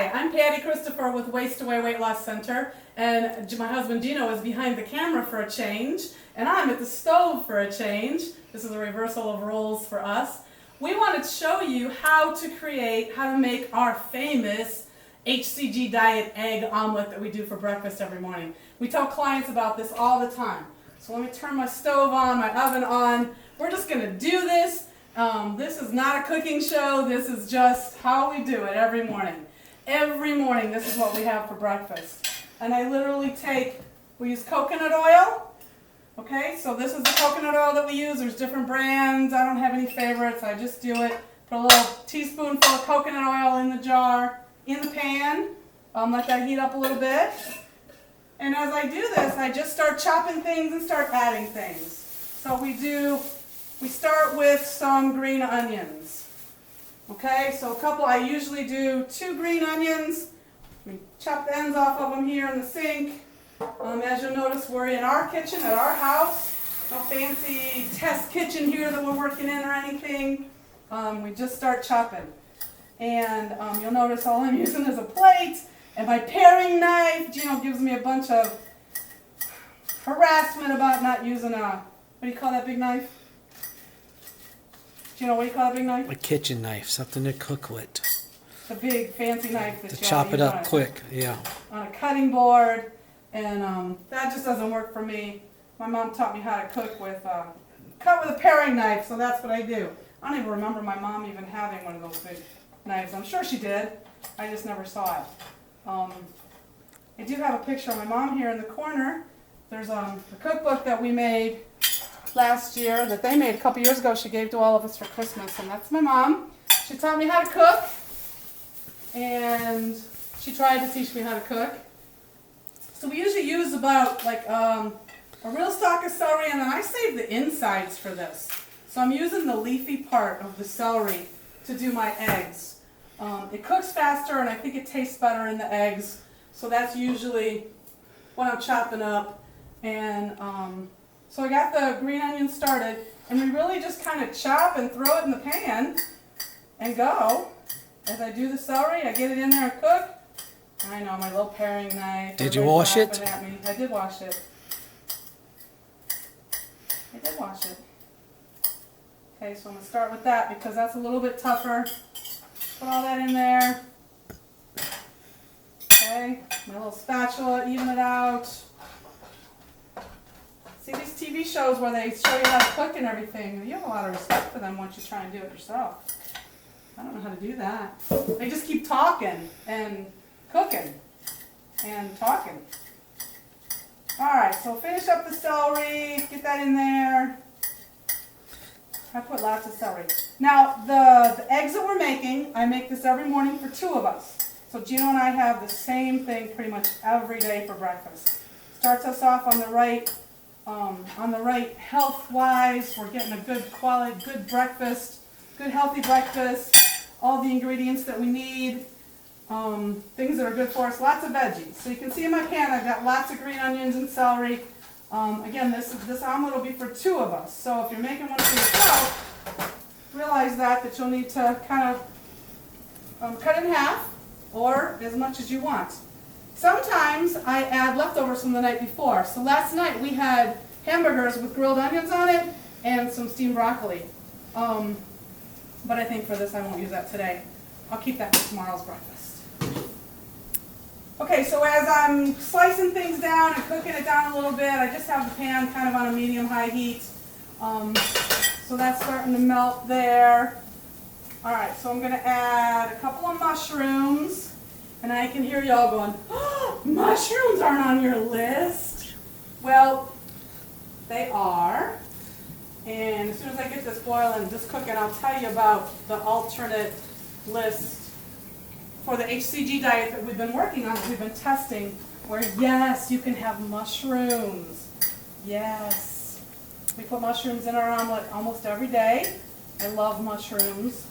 Hi, I'm Patty Christopher with Waste Away Weight Loss Center, and my husband Dino is behind the camera for a change, and I'm at the stove for a change. This is a reversal of roles for us. We wanted to show you how to make our famous HCG diet egg omelet that we do for breakfast every morning. We tell clients about this all the time. So let me turn my stove on, my oven on. We're just going to do this. This is not a cooking show. This is just how we do it every morning. Every morning this is what we have for breakfast. And I literally we use coconut oil. Okay, so this is the coconut oil that we use. There's different brands. I don't have any favorites. I just do it. Put a little teaspoonful of coconut oil in the jar, in the pan. Let that heat up a little bit. And as I do this, I just start chopping things and start adding things. So we start with some green onions. Okay, so I usually do 2 green onions. We chop the ends off of them here in the sink. As you'll notice, we're in our kitchen at our house. No fancy test kitchen here that we're working in or anything. We just start chopping. And you'll notice all I'm using is a plate and my paring knife. Gino gives me a bunch of harassment about not using what do you call that big knife? Gino, what do you call that big knife? A kitchen knife, something to cook with. The big fancy knife that To you chop it up on quick, yeah. on a cutting board, and that just doesn't work for me. My mom taught me how to cook cut with a paring knife, so that's what I do. I don't even remember my mom even having one of those big knives. I'm sure she did. I just never saw it. I do have a picture of my mom here in the corner. There's a cookbook that we made last year that they made a couple years ago. She gave to all of us for Christmas, and that's my mom. She taught me how to cook, and she tried to teach me how to cook. So we usually use about a real stalk of celery, and then I save the insides for this. So I'm using the leafy part of the celery to do my eggs. It cooks faster, and I think it tastes better in the eggs. So that's usually what I'm chopping up. And so I got the green onion started, and we really just kind of chop and throw it in the pan and go. As I do the celery, I get it in there and cook. I know, my little paring knife. Did you wash it? At me. I did wash it. Okay, so I'm going to start with that because that's a little bit tougher. Put all that in there. Okay, my little spatula, even it out. See these TV shows where they show you how to cook and everything. You have a lot of respect for them once you try and do it yourself. I don't know how to do that. They just keep talking and cooking and talking. Alright, so finish up the celery, get that in there. I put lots of celery. Now, the eggs that we're making, I make this every morning for 2 of us. So Gino and I have the same thing pretty much every day for breakfast. Starts us off on the right health-wise. We're getting a good quality, good breakfast, good healthy breakfast. All the ingredients that we need, things that are good for us. Lots of veggies. So you can see in my pan I've got lots of green onions and celery. Again, this omelet will be for 2 of us. So if you're making one for yourself, realize that you'll need to kind of cut it in half or as much as you want. Sometimes I add leftovers from the night before. So last night we had hamburgers with grilled onions on it and some steamed broccoli. But I think for this I won't use that today. I'll keep that for tomorrow's breakfast. Okay, so as I'm slicing things down and cooking it down a little bit, I just have the pan kind of on a medium-high heat. So that's starting to melt there. Alright, so I'm going to add a couple of mushrooms. And I can hear y'all going, oh, mushrooms aren't on your list. Well, they are. And as soon as I get this boiling and just cooking, I'll tell you about the alternate list for the HCG diet that we've been working on, that we've been testing, where yes, you can have mushrooms. Yes. We put mushrooms in our omelet almost every day. I love mushrooms.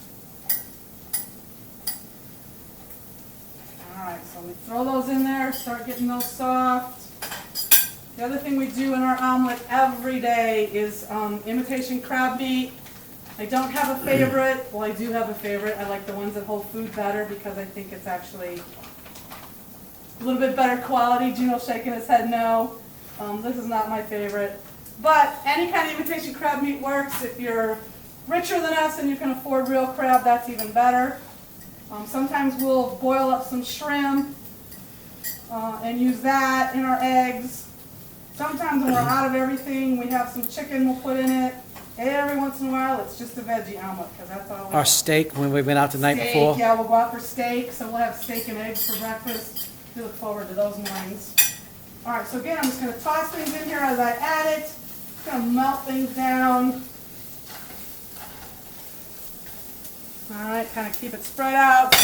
Alright, so we throw those in there, start getting those soft. The other thing we do in our omelet every day is imitation crab meat I don't have a favorite. Well, I do have a favorite. I like the ones at Whole Food better because I think it's actually a little bit better quality. Gino's shaking his head no. This is not my favorite. But any kind of imitation crab meat works. If you're richer than us and you can afford real crab, that's even better. Sometimes we'll boil up some shrimp and use that in our eggs. Sometimes when we're out of everything, we have some chicken we'll put in it. Every once in a while, it's just a veggie omelet because that's all we Our have. steak when we went out the night Steak, before. yeah, we'll go out for steak, so we'll have steak and eggs for breakfast. We look forward to those mornings. All right, so again, I'm just going to toss things in here as I add it. Just going to melt things down. All right, kind of keep it spread out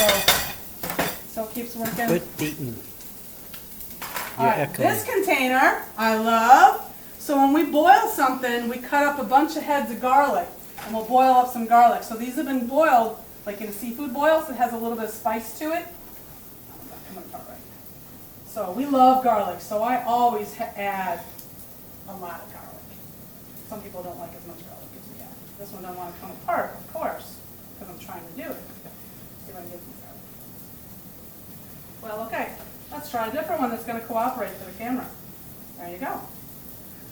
so it keeps working. Quit beating. All You're right, echoing. this container I love. So when we boil something, we cut up a bunch of heads of garlic, and we'll boil up some garlic. So these have been boiled like in a seafood boil, so it has a little bit of spice to it. So we love garlic, so I always add a lot of garlic. Some people don't like as much garlic as we add. This one doesn't want to come apart, of course, because I'm trying to do it. See if I can get some garlic. Well, okay, let's try a different one that's going to cooperate for the camera. There you go.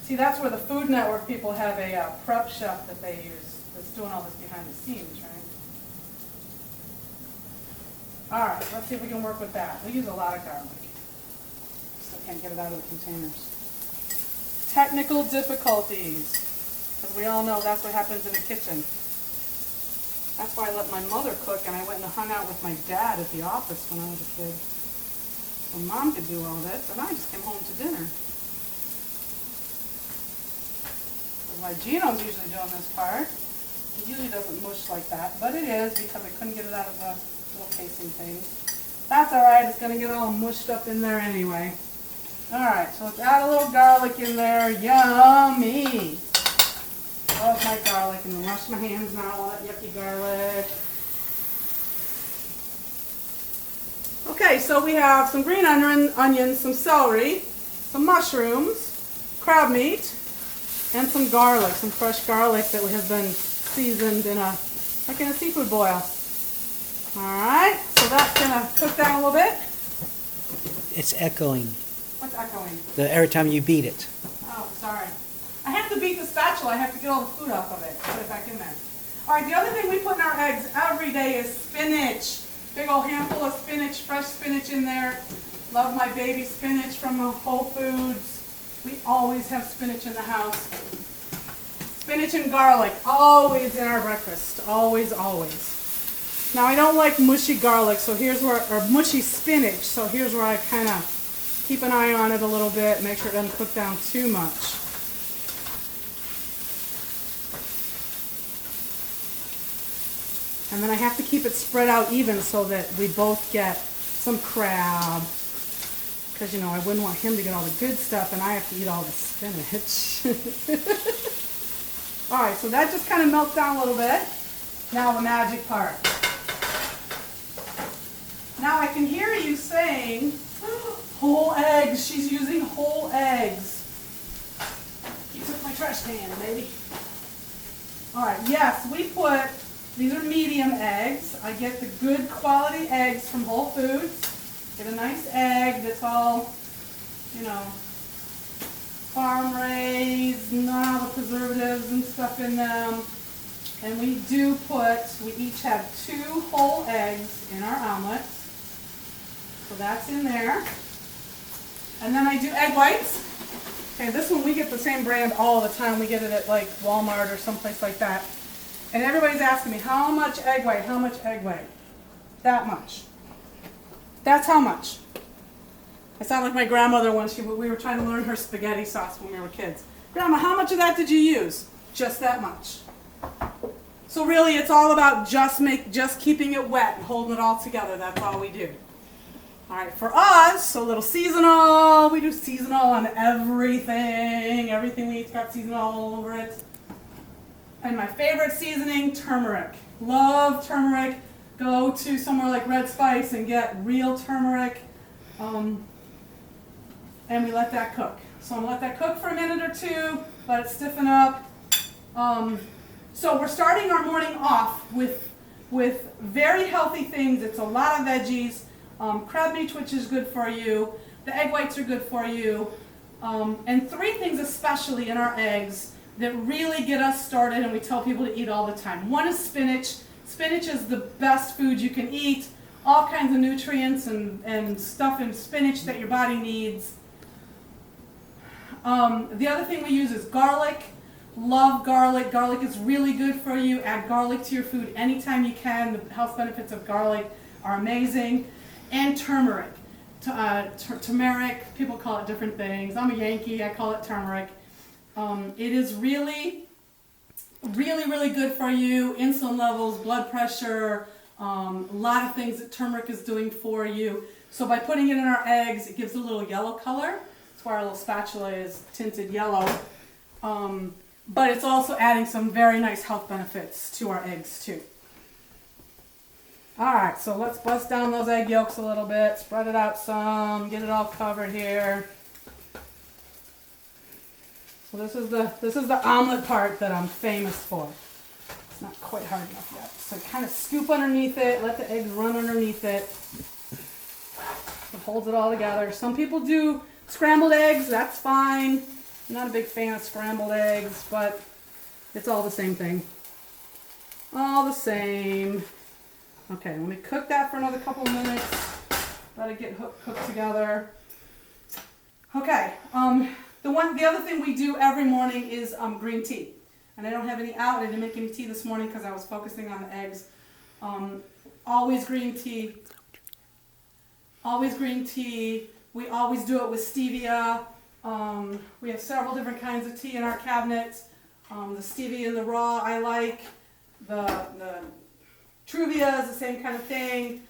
See, that's where the Food Network people have a prep chef that they use that's doing all this behind the scenes, right? All right, let's see if we can work with that. We use a lot of garlic. Still can't get it out of the containers. Technical difficulties, because we all know that's what happens in the kitchen. That's why I let my mother cook, and I went and hung out with my dad at the office when I was a kid. So Mom could do all this, and I just came home to dinner. Why Gino's usually doing this part. He usually doesn't mush like that, but it is because I couldn't get it out of the little casing thing. That's all right. It's going to get all mushed up in there anyway. All right, so let's add a little garlic in there. Yummy. Love my garlic. I'm going to wash my hands now, all that yucky garlic. Okay, so we have some green onions, some celery, some mushrooms, crab meat, and some garlic, some fresh garlic that has been seasoned in a seafood boil. All right, so that's gonna cook down a little bit. It's echoing. What's echoing? Every time you beat it. Oh, sorry. I have to beat the spatula. I have to get all the food off of it. Put it back in there. All right, the other thing we put in our eggs every day is spinach. Big old handful of spinach, fresh spinach in there. Love my baby spinach from Whole Foods. We always have spinach in the house. Spinach and garlic, always in our breakfast. Always, always. Now I don't like mushy garlic, so here's where, or mushy spinach, so here's where I kind of keep an eye on it a little bit, make sure it doesn't cook down too much. And then I have to keep it spread out even so that we both get some crab. Because, you know, I wouldn't want him to get all the good stuff and I have to eat all the spinach. All right, so that just kind of melts down a little bit. Now the magic part. Now I can hear you saying, whole eggs. She's using whole eggs. You took my trash can, baby. All right, yes, we put, these are medium eggs. I get the good quality eggs from Whole Foods. Get a nice egg that's all, you know, farm raised, not all the preservatives and stuff in them. And we do we each have 2 whole eggs in our omelets. So that's in there. And then I do egg whites. Okay, this one we get the same brand all the time. We get it at like Walmart or someplace like that. And everybody's asking me, how much egg white? How much egg white? That much. That's how much. I sound like my grandmother when we were trying to learn her spaghetti sauce when we were kids. Grandma, how much of that did you use? Just that much. So really, it's all about just keeping it wet and holding it all together. That's all we do. All right, for us, so a little seasonal. We do seasonal on everything. Everything we eat's got seasonal all over it. And my favorite seasoning, turmeric. Love turmeric. Go to somewhere like Red Spice and get real turmeric. And we let that cook. So I'm going to let that cook for a minute or two. Let it stiffen up. So we're starting our morning off with very healthy things. It's a lot of veggies, crab meat, which is good for you. The egg whites are good for you. And 3 things especially in our eggs that really get us started and we tell people to eat all the time. One is spinach. Spinach is the best food you can eat. All kinds of nutrients and stuff in spinach that your body needs. The other thing we use is garlic. Love garlic. Garlic is really good for you. Add garlic to your food anytime you can. The health benefits of garlic are amazing. And turmeric. Turmeric, people call it different things. I'm a Yankee, I call it turmeric. It is really, really, really good for you. Insulin levels, blood pressure, a lot of things that turmeric is doing for you. So by putting it in our eggs, it gives it a little yellow color. That's why our little spatula is tinted yellow. But it's also adding some very nice health benefits to our eggs too. Alright, so let's bust down those egg yolks a little bit, spread it out some, get it all covered here. So this is the omelet part that I'm famous for. It's not quite hard enough yet. So kind of scoop underneath it, let the eggs run underneath it. It holds it all together. Some people do scrambled eggs, that's fine. I'm not a big fan of scrambled eggs, but it's all the same thing. All the same. Okay, let me cook that for another couple of minutes. Let it get cooked together. Okay, the other thing we do every morning is green tea. And I don't have any out. I didn't make any tea this morning because I was focusing on the eggs. Always green tea. Always green tea. We always do it with stevia. We have several different kinds of tea in our cabinets. The stevia and the raw I like. The Truvia is the same kind of thing.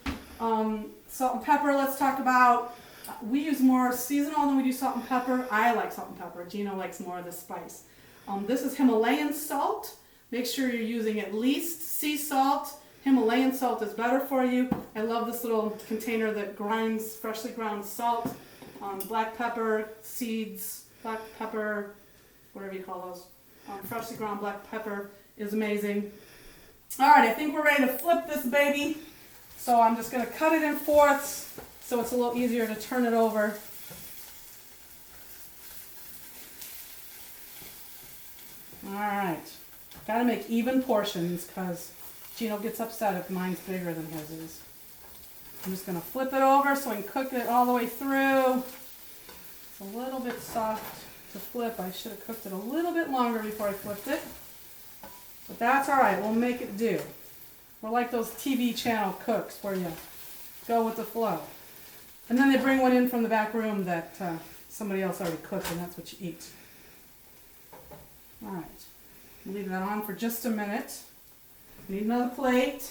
Salt and pepper, let's talk about. We use more seasonal than we do salt and pepper. I like salt and pepper. Gino likes more of the spice. This is Himalayan salt. Make sure you're using at least sea salt. Himalayan salt is better for you. I love this little container that grinds freshly ground salt. Black pepper, seeds, black pepper, whatever you call those. Freshly ground black pepper is amazing. Alright, I think we're ready to flip this baby. So I'm just going to cut it in fourths so it's a little easier to turn it over. Alright, got to make even portions because Gino gets upset if mine's bigger than his is. I'm just going to flip it over so I can cook it all the way through. It's a little bit soft to flip. I should have cooked it a little bit longer before I flipped it. But that's alright, we'll make it do. We're like those TV channel cooks where you go with the flow. And then they bring one in from the back room that somebody else already cooked and that's what you eat. Alright, leave that on for just a minute. Need another plate.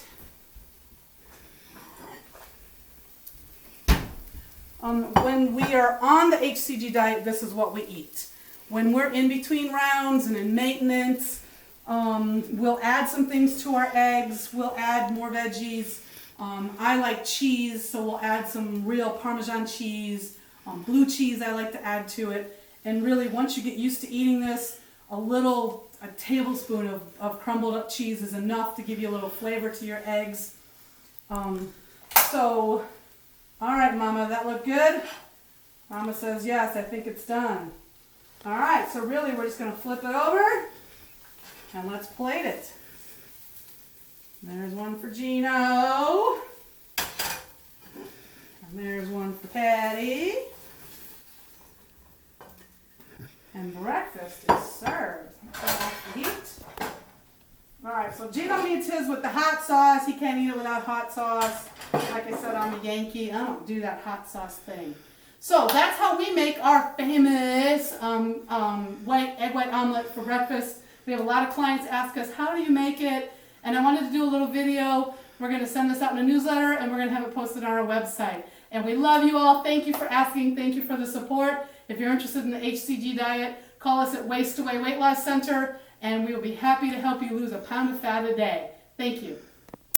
When we are on the HCG diet, this is what we eat. When we're in between rounds and in maintenance, we'll add some things to our eggs. We'll add more veggies. I like cheese, so we'll add some real Parmesan cheese. Blue cheese I like to add to it. And really, once you get used to eating this, a tablespoon of crumbled up cheese is enough to give you a little flavor to your eggs. All right, Mama, that look good? Mama says, yes, I think it's done. All right, so really we're just going to flip it over and let's plate it. There's one for Gino. And there's one for Patty. And breakfast is served. Turn off the heat. All right, so Gino needs his with the hot sauce. He can't eat it without hot sauce. Like I said, I'm a Yankee. I don't do that hot sauce thing. So that's how we make our famous egg white omelet for breakfast. We have a lot of clients ask us, how do you make it? And I wanted to do a little video. We're going to send this out in a newsletter, and we're going to have it posted on our website. And we love you all. Thank you for asking. Thank you for the support. If you're interested in the HCG diet, call us at Waste Away Weight Loss Center, and we will be happy to help you lose a pound of fat a day. Thank you.